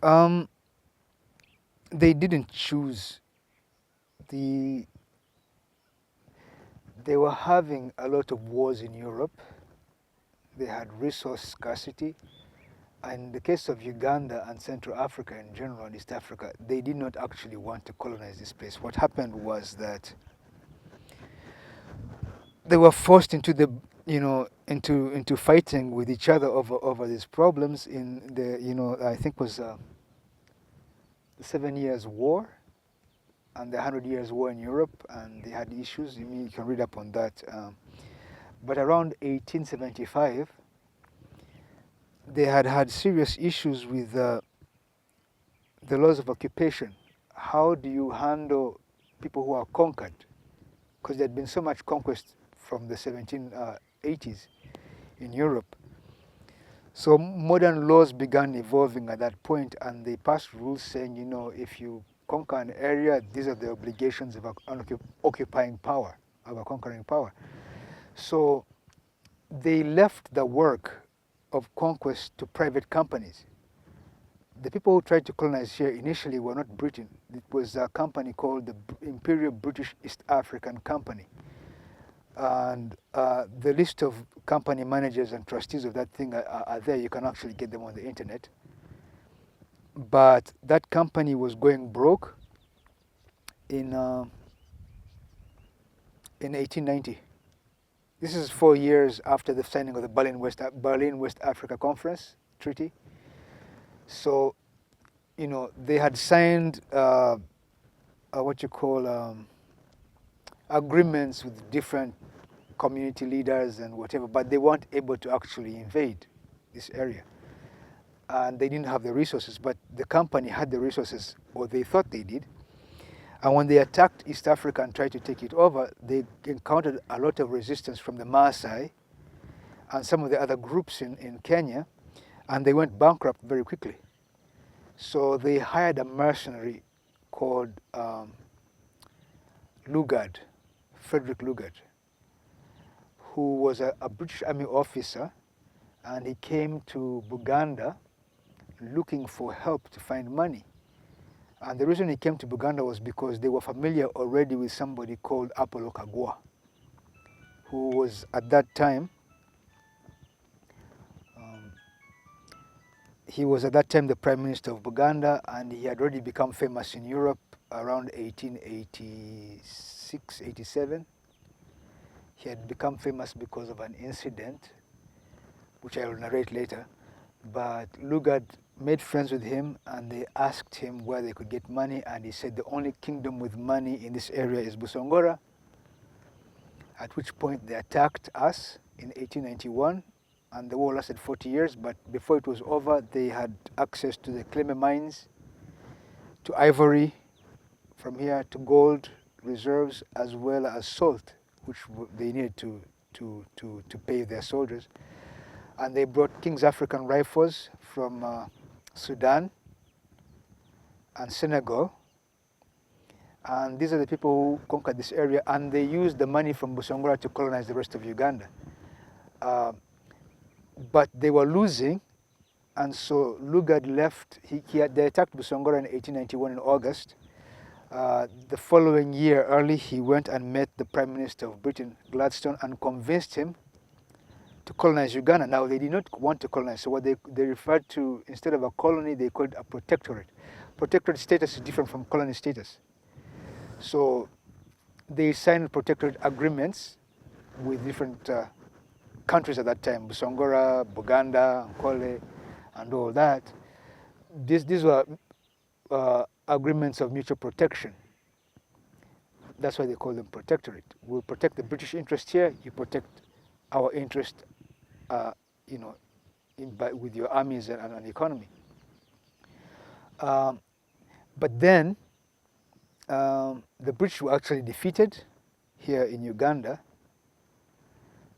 Um, they didn't choose. The They were having a lot of wars in Europe. They had resource scarcity. And in the case of Uganda and Central Africa in general, and East Africa, they did not actually want to colonize this place. What happened was that they were forced into the into fighting with each other over these problems in the I think was the 7 Years War and the 100 Years War in Europe, and they had issues. You can read up on that. But around 1875, they had had serious issues with the laws of occupation. How do you handle people who are conquered? Because there had been so much conquest from the 1780s in Europe. So modern laws began evolving at that point, and they passed rules saying, if you conquer an area, these are the obligations of an occupying power, of a conquering power. So they left the work of conquest to private companies. The people who tried to colonize here initially were not Britain. It was a company called the Imperial British East African Company. And the list of company managers and trustees of that thing are there. You can actually get them on the internet. But that company was going broke in 1890. This is 4 years after the signing of the Berlin West Africa Conference Treaty. So, they had signed what you call agreements with different community leaders and whatever, but they weren't able to actually invade this area. And they didn't have the resources, but the company had the resources, or they thought they did. And when they attacked East Africa and tried to take it over, they encountered a lot of resistance from the Maasai and some of the other groups in Kenya, and they went bankrupt very quickly. So they hired a mercenary called Lugard, Frederick Lugard, who was a British Army officer, and he came to Buganda looking for help to find money. And the reason he came to Buganda was because they were familiar already with somebody called Apollo Kagwa, who was at that time, he was at that time the Prime Minister of Buganda, and he had already become famous in Europe around 1886, 87. He had become famous because of an incident, which I will narrate later. But Lugard made friends with him, and they asked him where they could get money, and he said the only kingdom with money in this area is Busongora, at which point they attacked us in 1891, and the war lasted 40 years, but before it was over, they had access to the Kleme mines, to ivory from here, to gold reserves, as well as salt, which they needed to pay their soldiers. And they brought King's African rifles from Sudan and Senegal. And these are the people who conquered this area, and they used the money from Busongora to colonize the rest of Uganda. But they were losing, and so Lugard left. They attacked Busongora in 1891 in August. The following year, early, he went and met the Prime Minister of Britain, Gladstone, and convinced him to colonize Uganda. Now, they did not want to colonize, so what they referred to, instead of a colony, they called it a protectorate. Protectorate status is different from colony status. So they signed protectorate agreements with different countries at that time, Busongora, Buganda, Ankole, and all that. These were agreements of mutual protection. That's why they call them protectorate. We'll protect the British interest here, you protect our interest, with your armies and economy. But then, the British were actually defeated here in Uganda.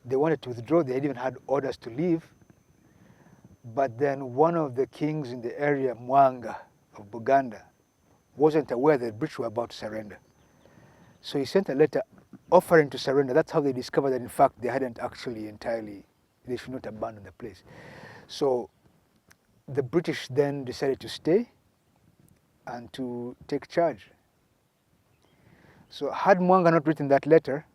They wanted to withdraw. They had even had orders to leave. But then one of the kings in the area, Mwanga of Buganda, wasn't aware that the British were about to surrender. So he sent a letter offering to surrender. That's how they discovered that, in fact, they hadn't actually entirely, they should not abandon the place. So the British then decided to stay and to take charge. So had Mwanga not written that letter,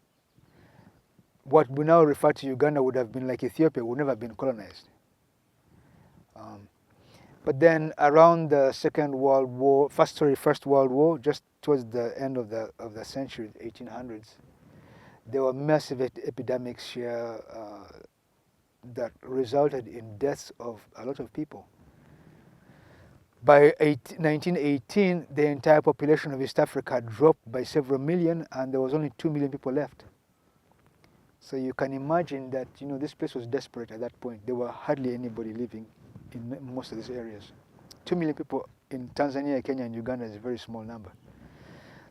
what we now refer to Uganda would have been like Ethiopia, would never have been colonized. But then around the First World War, just towards the end of the century, 1800s, there were massive epidemics here that resulted in deaths of a lot of people. By 1918, the entire population of East Africa dropped by several million, and there was only 2 million people left. So you can imagine that this place was desperate at that point. There were hardly anybody living in most of these areas. 2 million people in Tanzania, Kenya, and Uganda is a very small number.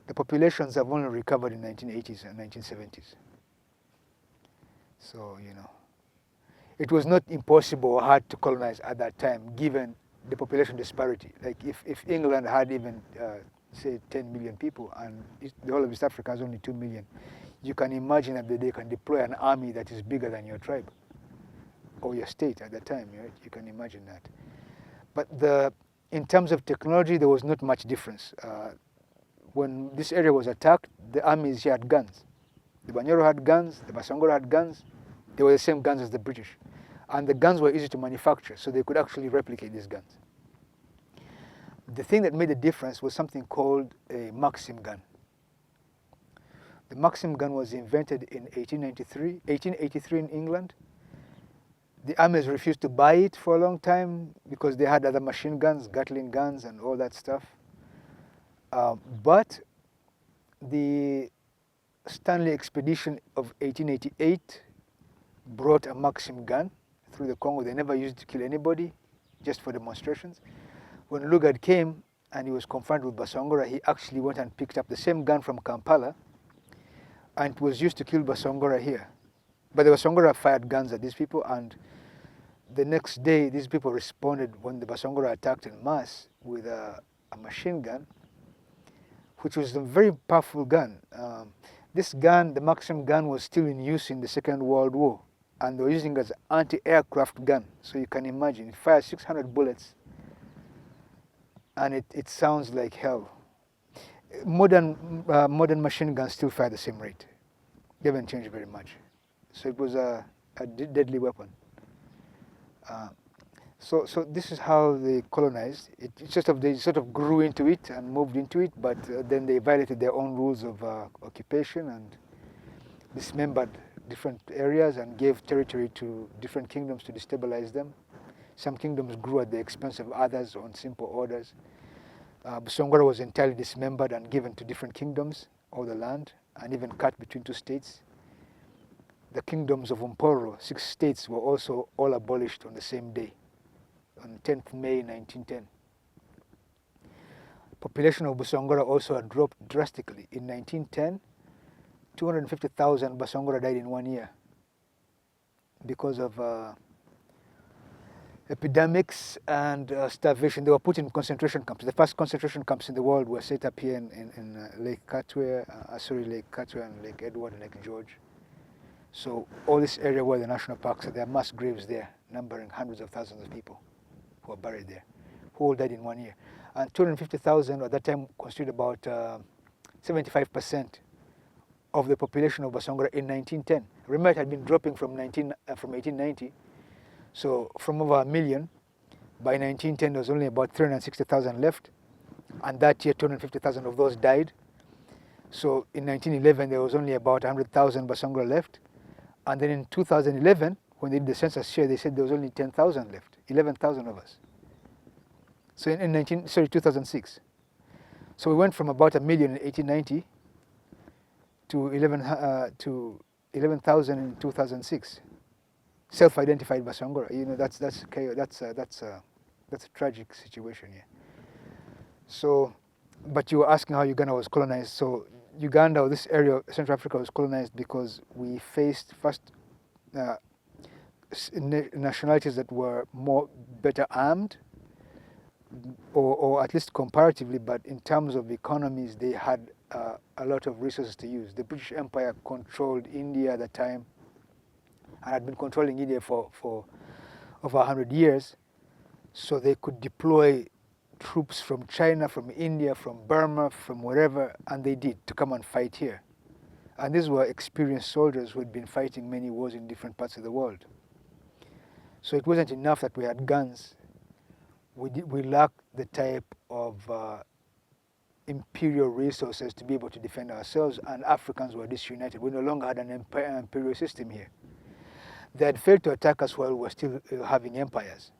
The populations have only recovered in 1980s and 1970s. So it was not impossible or hard to colonize at that time, given the population disparity. Like if England had even say 10 million people and the whole of East Africa has only 2 million, you can imagine that they can deploy an army that is bigger than your tribe or your state at that time, right? You can imagine that. But in terms of technology, there was not much difference. When this area was attacked, the armies here had guns. The Banyoro had guns, the Busongora had guns. They were the same guns as the British. And the guns were easy to manufacture, so they could actually replicate these guns. The thing that made the difference was something called a Maxim gun. The Maxim gun was invented in 1883 in England. The armies refused to buy it for a long time because they had other machine guns, Gatling guns, and all that stuff. But the Stanley expedition of 1888 brought a Maxim gun through the Congo. They never used it to kill anybody, just for demonstrations. When Lugard came and he was confronted with Busongora, he actually went and picked up the same gun from Kampala, and it was used to kill Busongora here. But the Busongora fired guns at these people, and the next day these people responded when the Busongora attacked in mass with a machine gun, which was a very powerful gun. This gun, the Maxim gun, was still in use in the Second World War, and they were using it as an anti-aircraft gun. So you can imagine, it fires 600 bullets, and it sounds like hell. Modern machine guns still fire the same rate. They haven't changed very much. So it was a deadly weapon. So this is how they colonized. They sort of grew into it and moved into it, but then they violated their own rules of occupation and dismembered different areas and gave territory to different kingdoms to destabilize them. Some kingdoms grew at the expense of others on simple orders. Busongora was entirely dismembered and given to different kingdoms, all the land, and even cut between two states. The kingdoms of Umporo, 6 states, were also all abolished on the same day, on 10th May 1910. Population of Busongora also had dropped drastically. In 1910, 250,000 Busongora died in 1 year because of epidemics and starvation. They were put in concentration camps. The first concentration camps in the world were set up here in Lake Katwe and Lake Edward and Lake George. So all this area where the national parks are, there are mass graves there, numbering hundreds of thousands of people who are buried there, who all died in 1 year. And 250,000 at that time constituted about 75% of the population of Busongora in 1910. Remember, it had been dropping from 1890. So from over 1 million, by 1910 there was only about 360,000 left, and that year 250,000 of those died. So in 1911 there was only about 100,000 Busongora left, and then in 2011, when they did the census here, they said there was only 10,000 left, 11,000 of us. So in 2006. So we went from about 1 million in 1890 to 11,000 in 2006. Self-identified Busongora. That's a tragic situation here. So, but you were asking how Uganda was colonized. So Uganda, or this area of Central Africa, was colonized because we faced first nationalities that were better armed, or at least comparatively, but in terms of economies, they had a lot of resources to use. The British Empire controlled India at the time, and had been controlling India for over 100 years. So they could deploy troops from China, from India, from Burma, from wherever, and they did, to come and fight here. And these were experienced soldiers who had been fighting many wars in different parts of the world. So it wasn't enough that we had guns. We lacked the type of imperial resources to be able to defend ourselves, and Africans were disunited. We no longer had an imperial system here. They had failed to attack us while we were still having empires,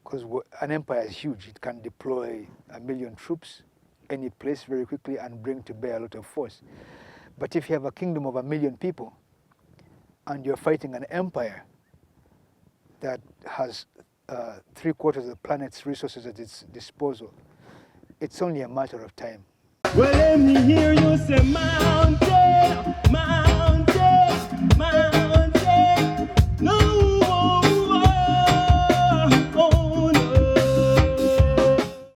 because an empire is huge. It can deploy 1 million troops any place very quickly and bring to bear a lot of force. But if you have a kingdom of 1 million people and you're fighting an empire that has 3/4 of the planet's resources at its disposal, it's only a matter of time. Well, let me hear you say mountain, mountain.